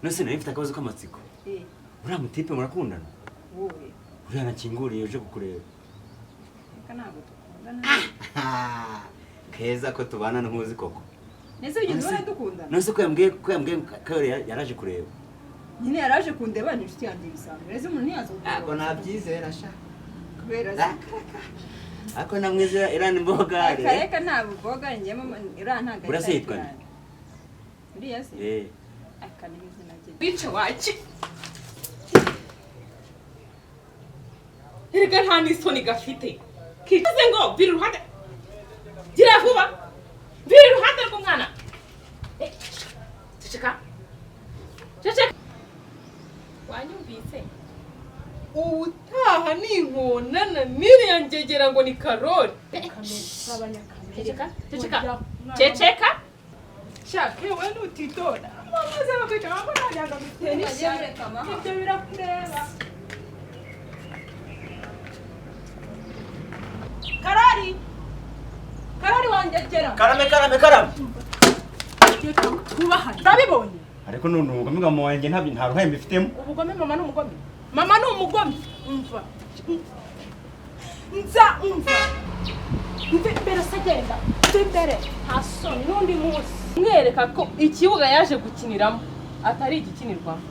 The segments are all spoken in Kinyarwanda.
nose nari mfite akabazo k'amatsiko uriya mutipe murakundana wowe uriya nakinguriye uje kukureba reka ntabwo dukundana keza ko tubana ntuzi koko nese ugeze ubona dukundana nose ko yambwiye ko yaraje kureba nyine yaraje kundeba ni inshuti yanjye bisanzwe reze umuntu ntiyaza ako nabyizera sha kubera ako namwizera irani mbogare reka ntabwo bogare njyemo iriya ntabwo urase yitwa nde uriya se akanira izina rye bice waki erega nta n'isoni gafite kize ngo biri ruhande gira vuba biri ruhande rw'umwana ceceka wanyumvise ubutaha ninkonana n'iriya ngegera ngo ni Karoli ceceka shaka yewe nutitora maze bakwica ngo najyaga gutera ishyari ibyo birakureba Karoli wangegera karame tubaha ndabibonye ariko none ubugome bwa mama wanjye nta ruhare mbifitemo ubugome mama ni umugome umva umva mbere sagenda mbere nta soni n'undi munsi mwereka ko ikibuga yaje gukiniramo atari igikinirwamo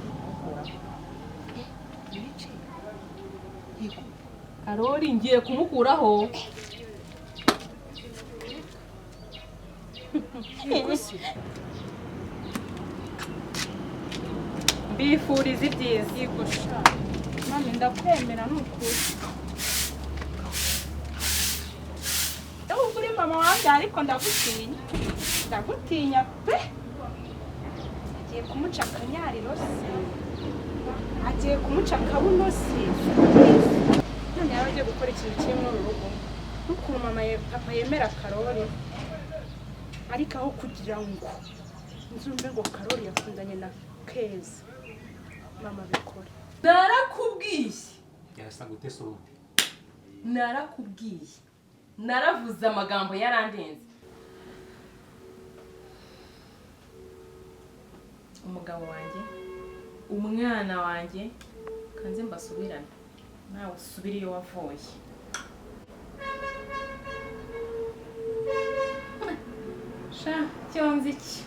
Karoli ngiye kumukuraho mbifuriza ibyiza yigusha mami ndakwemera n'ukuri uri mama wanjye ariko ndagutinya pe agiye kumuca akanyariro se agiye kumuca akabuno se none yaba agiye gukora ikintu kiri muri uru rugo n'ukuntu papa yemera Karoli ariko aho kugira ngo nzumve ngo Karoli yakundanye na Keza mama bikore narakubwiye yasa gute so narakubwiye naravuze amagambo yarandenze umugabo wanjye umwana wanjye kanze mbasubirane nawe usubire iyo wavuye sha cyonzi iki